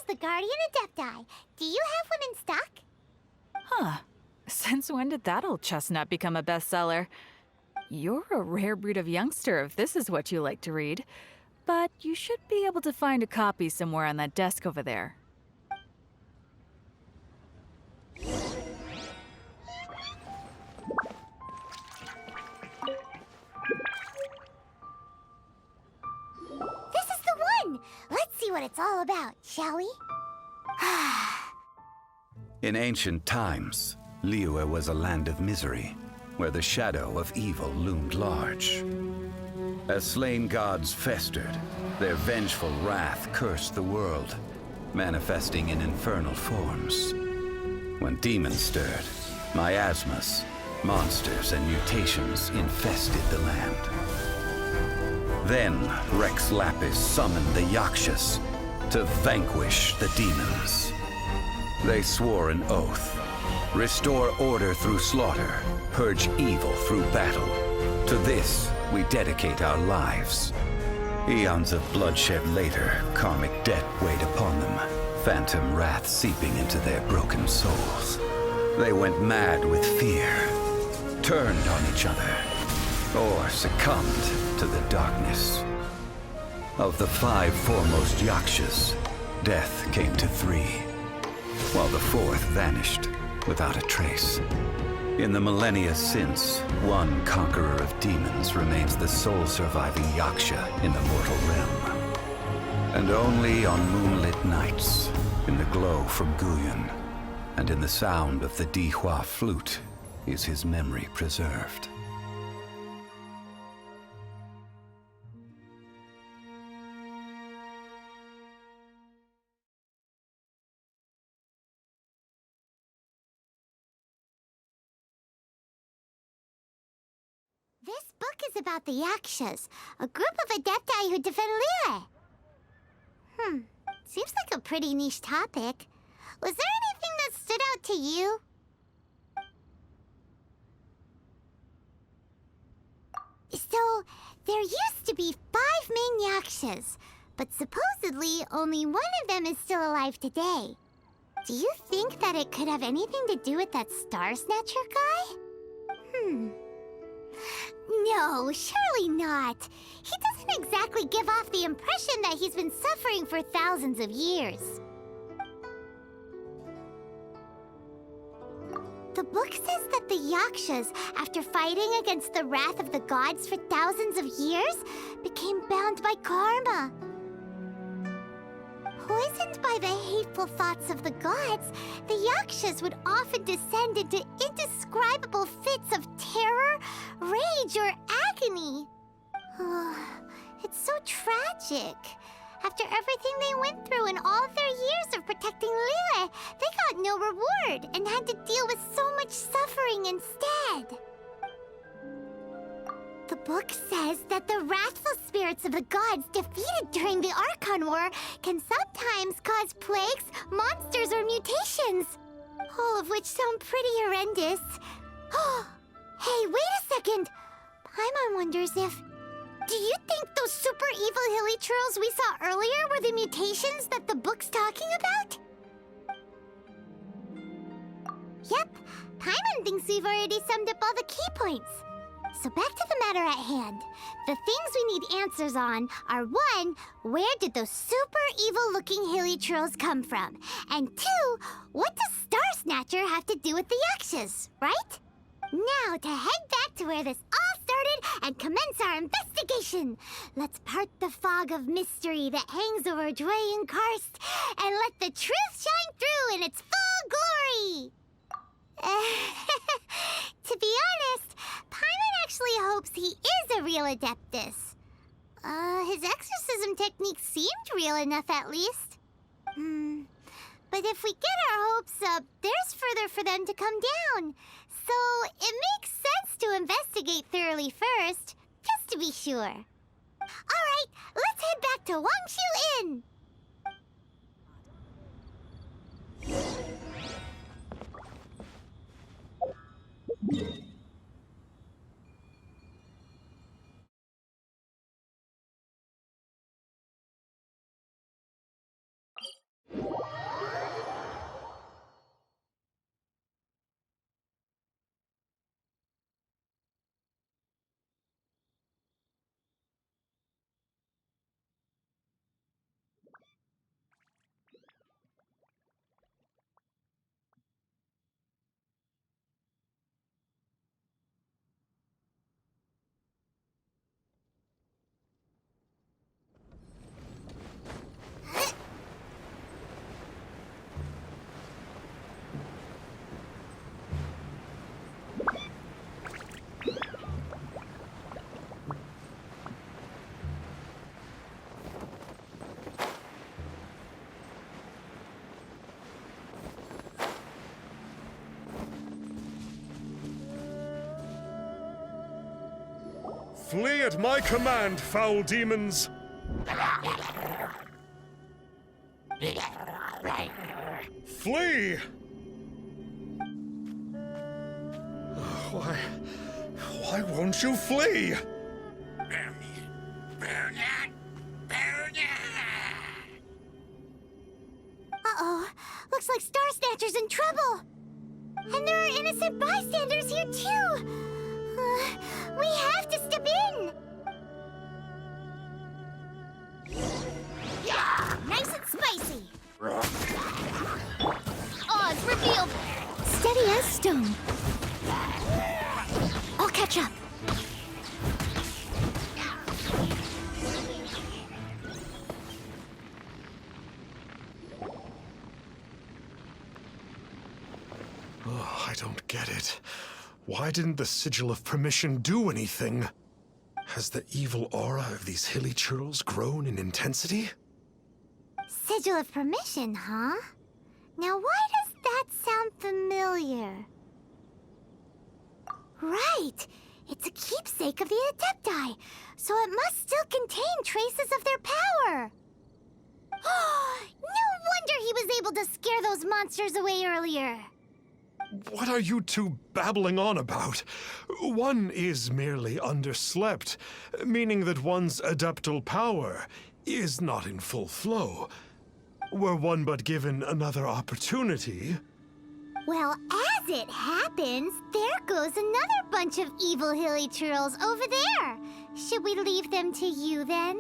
the Guardian Adepti. Do you have one in stock? Huh. Since when did that old chestnut become a bestseller? You're a rare breed of youngster if this is what you like to read. But you should be able to find a copy somewhere on that desk over there. This is the one! Let's see what it's all about, shall we? In ancient times, Liyue was a land of misery, where the shadow of evil loomed large. As slain gods festered, their vengeful wrath cursed the world, manifesting in infernal forms. When demons stirred, miasmas, monsters, and mutations infested the land. Then Rex Lapis summoned the Yakshas to vanquish the demons. They swore an oath: restore order through slaughter, purge evil through battle. To this, we dedicate our lives. Eons of bloodshed later, karmic debt weighed upon them, phantom wrath seeping into their broken souls. They went mad with fear, turned on each other, or succumbed to the darkness. Of the 5 foremost Yakshas, death came to 3, while the 4th vanished without a trace. In the millennia since, one conqueror of demons remains the sole surviving Yaksha in the mortal realm. And only on moonlit nights, in the glow from Guyon, and in the sound of the Dihua flute, is his memory preserved. This book is about the Yakshas, a group of Adepti who defend Liyue. Seems like a pretty niche topic. Was there anything that stood out to you? So, there used to be 5 main Yakshas, but supposedly only one of them is still alive today. Do you think that it could have anything to do with that Star Snatcher guy? No, surely not. He doesn't exactly give off the impression that he's been suffering for thousands of years. The book says that the Yakshas, after fighting against the wrath of the gods for thousands of years, became bound by karma. Poisoned by the hateful thoughts of the gods, the Yakshas would often descend into indescribable fits of terror, rage, or agony. It's so tragic. After everything they went through and all of their years of protecting Liyue, they got no reward and had to deal with so much suffering instead. The book says that the wrathful spirits of the gods defeated during the Archon War can sometimes cause plagues, monsters, or mutations. All of which sound pretty horrendous. Hey, wait a second! Paimon wonders if... Do you think those super evil hilly churls we saw earlier were the mutations that the book's talking about? Yep, Paimon thinks we've already summed up all the key points. So back to the matter at hand. The things we need answers on are 1, where did those super evil-looking hilly churls come from? And 2, what does Star Snatcher have to do with the Yakshas, right? Now to head back to where this all started and commence our investigation. Let's part the fog of mystery that hangs over Dwayne Karst and let the truth shine through in its full glory. To be honest, Paimon actually hopes he is a real Adeptus. His exorcism technique seemed real enough at least. But if we get our hopes up, there's further for them to come down. So it makes sense to investigate thoroughly first, just to be sure. Alright, let's head back to Wangshu Inn! Flee at my command, foul demons! Flee! Why won't you flee? Uh-oh. Looks like Star Snatcher's in trouble. And there are innocent bystanders here, too. We have to step in. Nice and spicy. Oz revealed. Steady as stone. I'll catch up. Oh, I don't get it. Why didn't the Sigil of Permission do anything? Has the evil aura of these hilly churls grown in intensity? Sigil of Permission, huh? Now why does that sound familiar? Right! It's a keepsake of the Adepti, so it must still contain traces of their power! No wonder he was able to scare those monsters away earlier! What are you two babbling on about? One is merely underslept, meaning that one's adeptal power is not in full flow. Were one but given another opportunity... Well, as it happens, there goes another bunch of evil hilly churls over there. Should we leave them to you, then?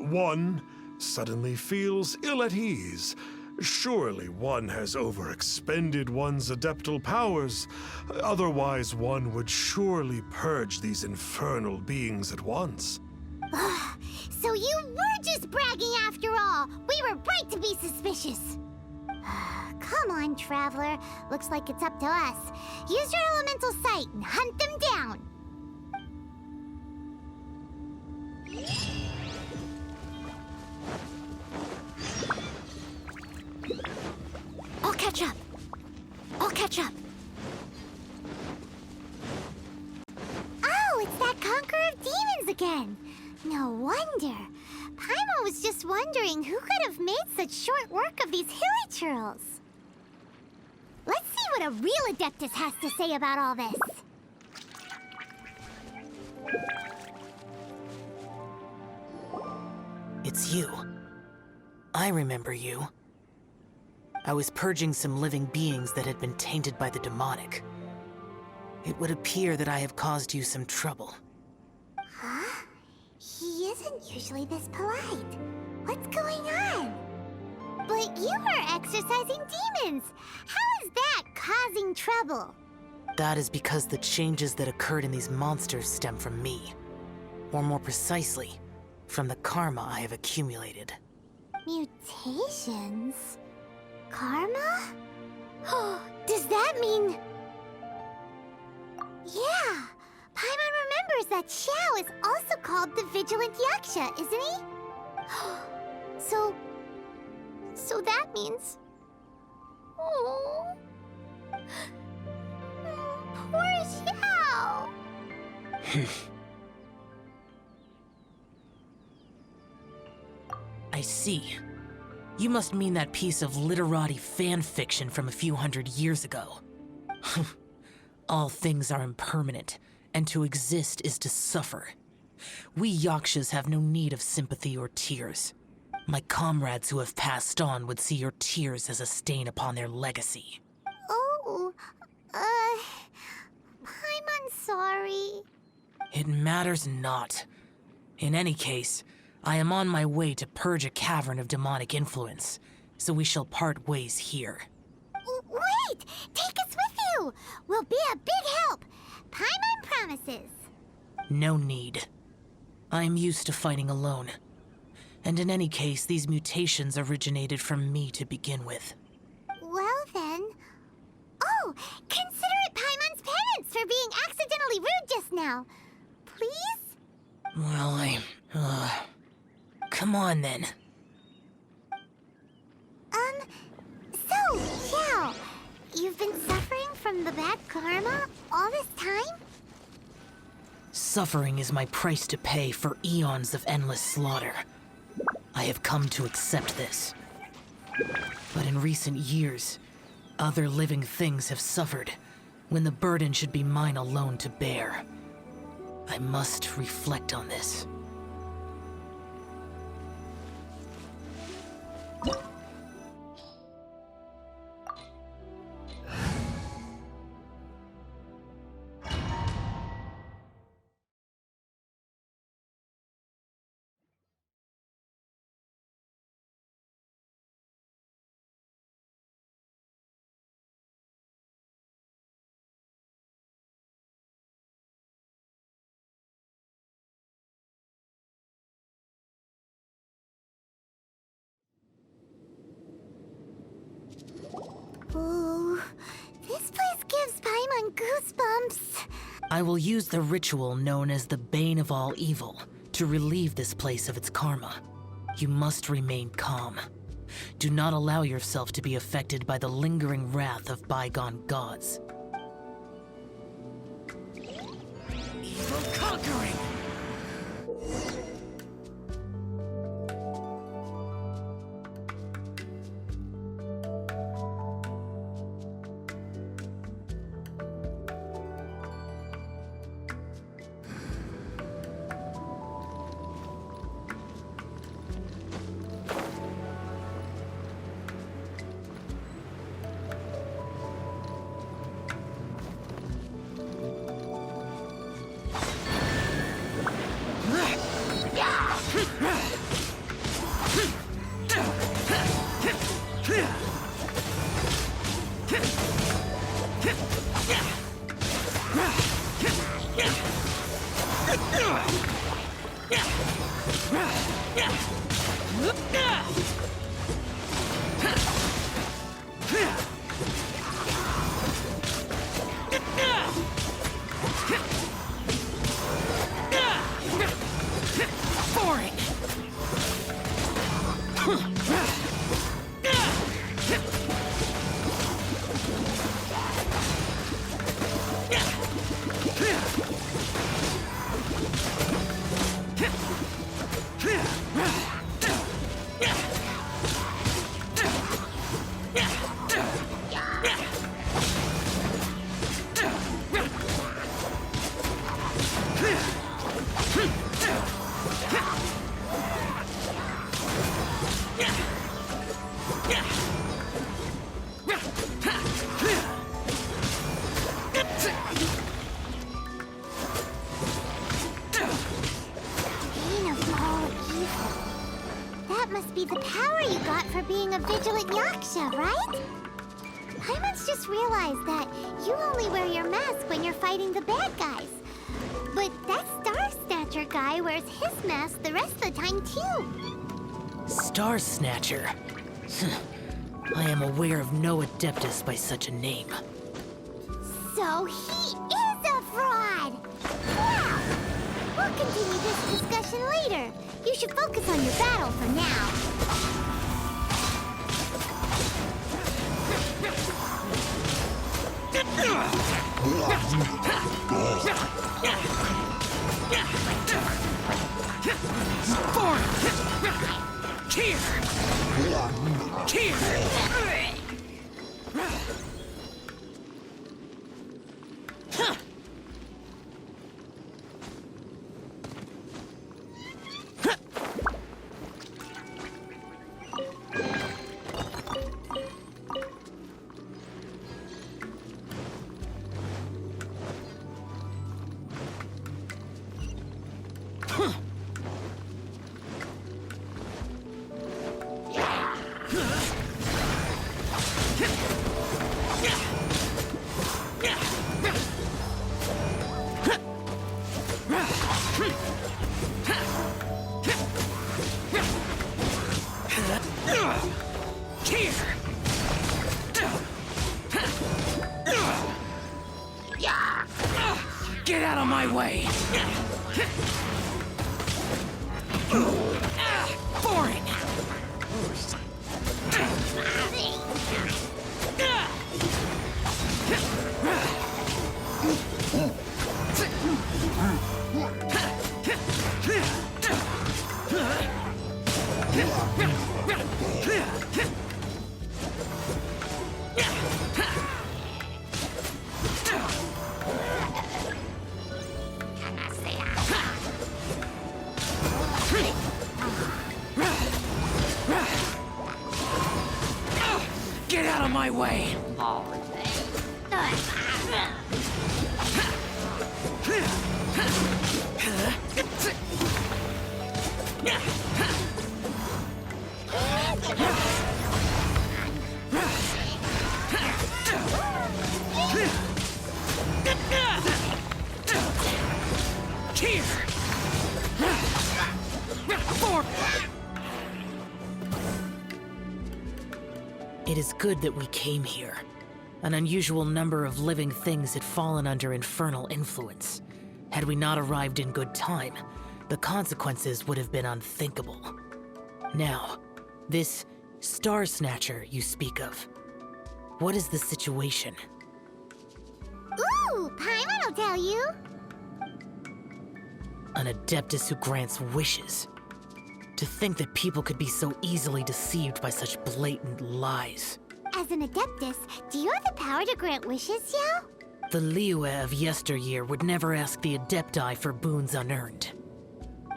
One suddenly feels ill at ease. Surely one has overexpended one's adeptal powers. Otherwise, one would surely purge these infernal beings at once. So you were just bragging after all. We were right to be suspicious. Come on, Traveler. Looks like it's up to us. Use your elemental sight and hunt them down. I'll catch up. I'll catch up. Oh, it's that Conqueror of Demons again. No wonder. Paimon was just wondering who could have made such short work of these hilly churls. Let's see what a real Adeptus has to say about all this. It's you. I remember you. I was purging some living beings that had been tainted by the demonic. It would appear that I have caused you some trouble. Huh? He isn't usually this polite. What's going on? But you are exercising demons. How is that causing trouble? That is because the changes that occurred in these monsters stem from me. Or more precisely, from the karma I have accumulated. Mutations? Karma? Does that mean... Yeah! Paimon remembers that Xiao is also called the Vigilant Yaksha, isn't he? So that means... Oh... Poor Xiao! I see. You must mean that piece of literati fan fiction from a few hundred years ago. All things are impermanent, and to exist is to suffer. We Yakshas have no need of sympathy or tears. My comrades who have passed on would see your tears as a stain upon their legacy. Oh, I'm sorry. It matters not. In any case, I am on my way to purge a cavern of demonic influence, so we shall part ways here. Wait! Take us with you! We'll be a big help! Paimon promises. No need. I am used to fighting alone. And in any case, these mutations originated from me to begin with. Well then... Oh! Consider it Paimon's penance for being accidentally rude just now. Please? Well, come on then. So, Xiao, you've been suffering from the bad karma all this time? Suffering is my price to pay for eons of endless slaughter. I have come to accept this. But in recent years, other living things have suffered, when the burden should be mine alone to bear. I must reflect on this. Ooh, this place gives Paimon goosebumps. I will use the ritual known as the Bane of All Evil to relieve this place of its karma. You must remain calm. Do not allow yourself to be affected by the lingering wrath of bygone gods. Evil conquering! Bane of all evil. That must be the power you got for being a vigilant Yaksha, right? Paimon's just realized that you only wear your mask when you're fighting the bad guys. But that Star Snatcher guy wears his mask the rest of the time, too. Star Snatcher. I am aware of no Adeptus by such a name. So he is a fraud! Wow! We'll continue this discussion later. You should focus on your battle for now. Get out of my way! Boring! my way! Here! It is good that we came here. An unusual number of living things had fallen under infernal influence. Had we not arrived in good time, the consequences would have been unthinkable. Now, this Star Snatcher you speak of, what is the situation? Ooh, Paimon will tell you. An Adeptus who grants wishes. To think that people could be so easily deceived by such blatant lies. As an Adeptus, do you have the power to grant wishes, Yao? The Liyue of yesteryear would never ask the Adepti for boons unearned.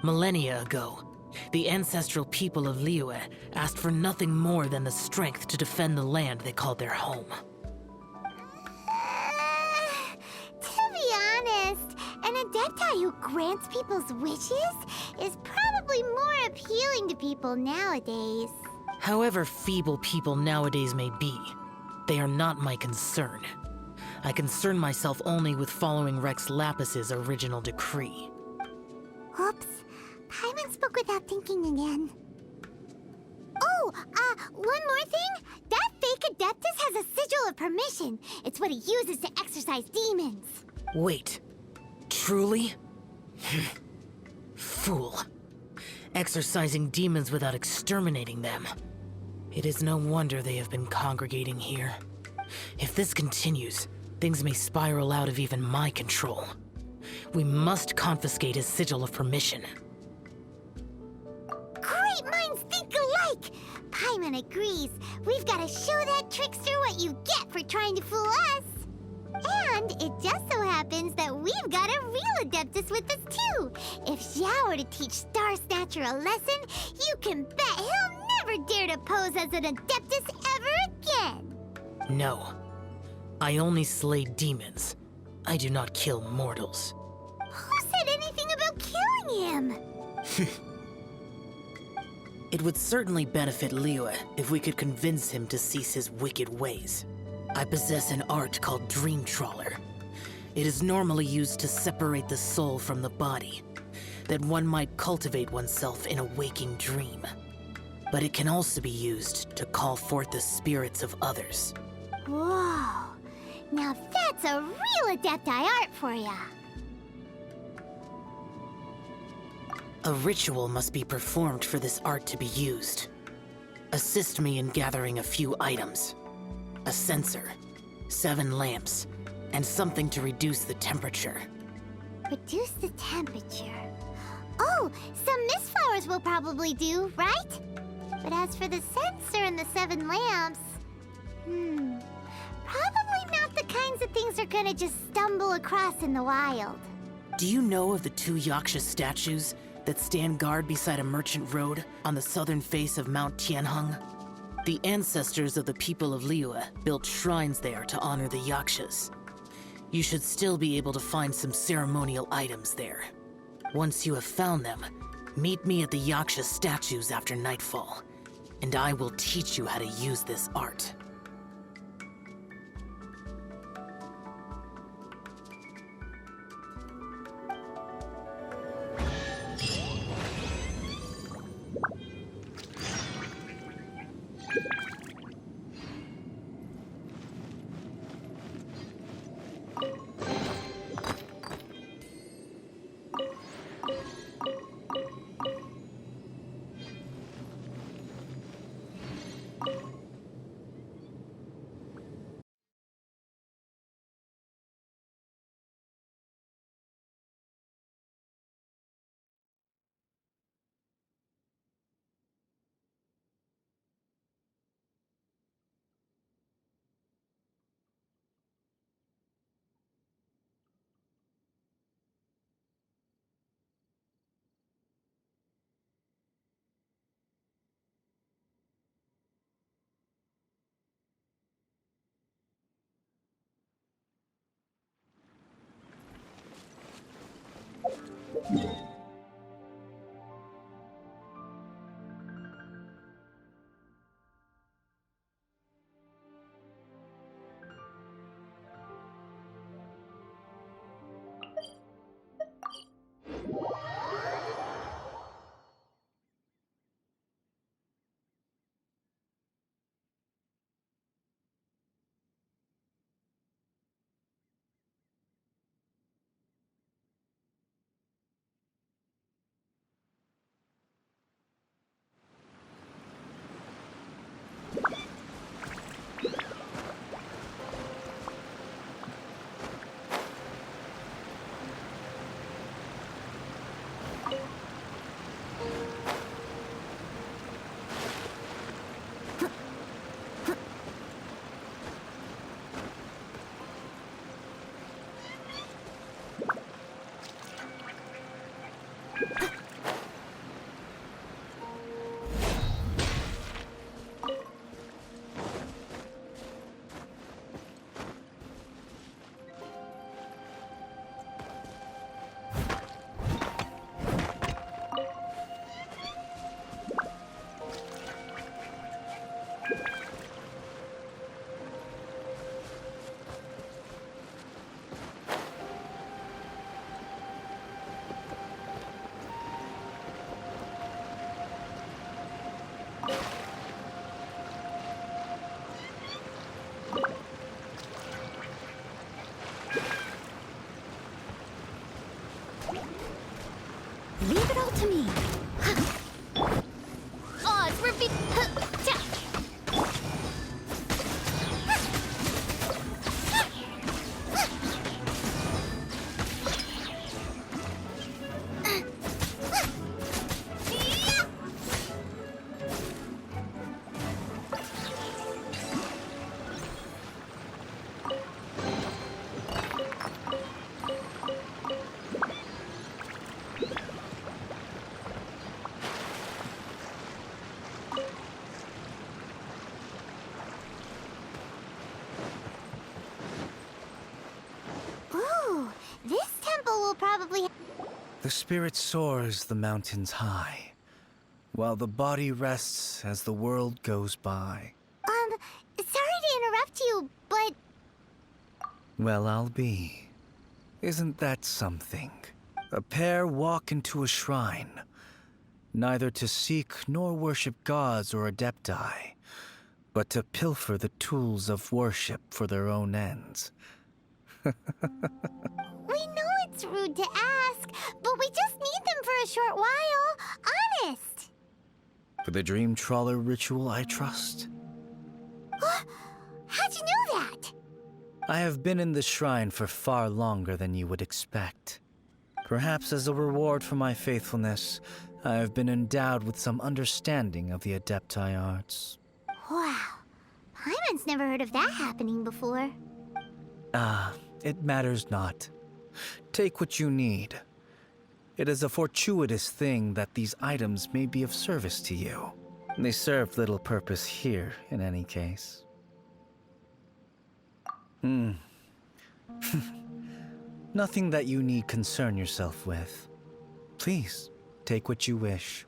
Millennia ago, the ancestral people of Liyue asked for nothing more than the strength to defend the land they called their home. To be honest, an Adepti who grants people's wishes is probably more appealing to people nowadays. However feeble people nowadays may be, they are not my concern. I concern myself only with following Rex Lapis's original decree. Oops, Paimon spoke without thinking again. Oh, one more thing. That fake Adeptus has a sigil of permission. It's what he uses to exorcise demons. Wait, truly? Fool. Exorcising demons without exterminating them. It is no wonder they have been congregating here. If this continues, things may spiral out of even my control. We must confiscate his sigil of permission. Great minds think alike! Paimon agrees. We've got to show that trickster what you get for trying to fool us. And it just so happens that we've got a real Adeptus with us too. If Xiao were to teach Star Snatcher a lesson, you can bet he'll never dare to pose as an Adeptus ever again. No. I only slay demons. I do not kill mortals. Who said anything about killing him? It would certainly benefit Liyue if we could convince him to cease his wicked ways. I possess an art called Dream Trawler. It is normally used to separate the soul from the body, that one might cultivate oneself in a waking dream. But it can also be used to call forth the spirits of others. Whoa. Now that's a real Adepti art for ya. A ritual must be performed for this art to be used. Assist me in gathering a few items. A censer, 7 lamps, and something to reduce the temperature. Reduce the temperature. Oh, some mist flowers will probably do, right? But as for the censer and the 7 lamps, probably not the kinds of things they're gonna just stumble across in the wild. Do you know of the 2 Yaksha statues that stand guard beside a merchant road on the southern face of Mount Tianheng? The ancestors of the people of Liyue built shrines there to honor the Yakshas. You should still be able to find some ceremonial items there. Once you have found them, meet me at the Yaksha statues after nightfall, and I will teach you how to use this art. Leave it all to me. Oh, it's repeat. Ooh, this temple will probably. The spirit soars the mountains high, while the body rests as the world goes by. Sorry to interrupt you, but Well, I'll be. Isn't that something? A pair walk into a shrine, neither to seek nor worship gods or adepti, but to pilfer the tools of worship for their own ends. we know it's rude to ask, but we just need them for a short while. Honest. For the dream trawler ritual, I trust. How'd you know that? I have been in the shrine for far longer than you would expect. Perhaps as a reward for my faithfulness, I have been endowed with some understanding of the adepti arts. Wow. Paimon's never heard of that happening before. It matters not. Take what you need. It is a fortuitous thing that these items may be of service to you. They serve little purpose here, in any case. Nothing that you need concern yourself with. Please, take what you wish.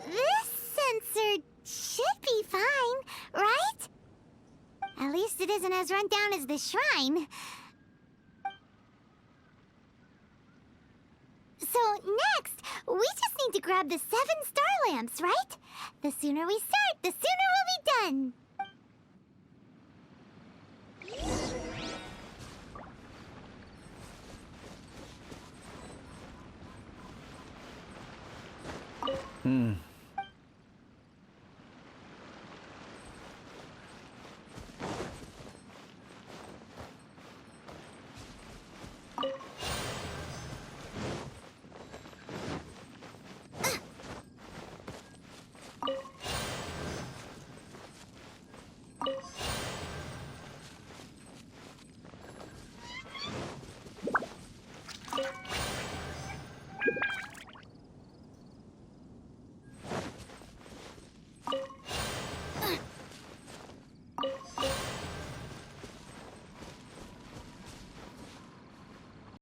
This sensor should be fine, right? At least it isn't as run down as the shrine. So next, we just need to grab the 7 star lamps, right? The sooner we start, the sooner we'll be done.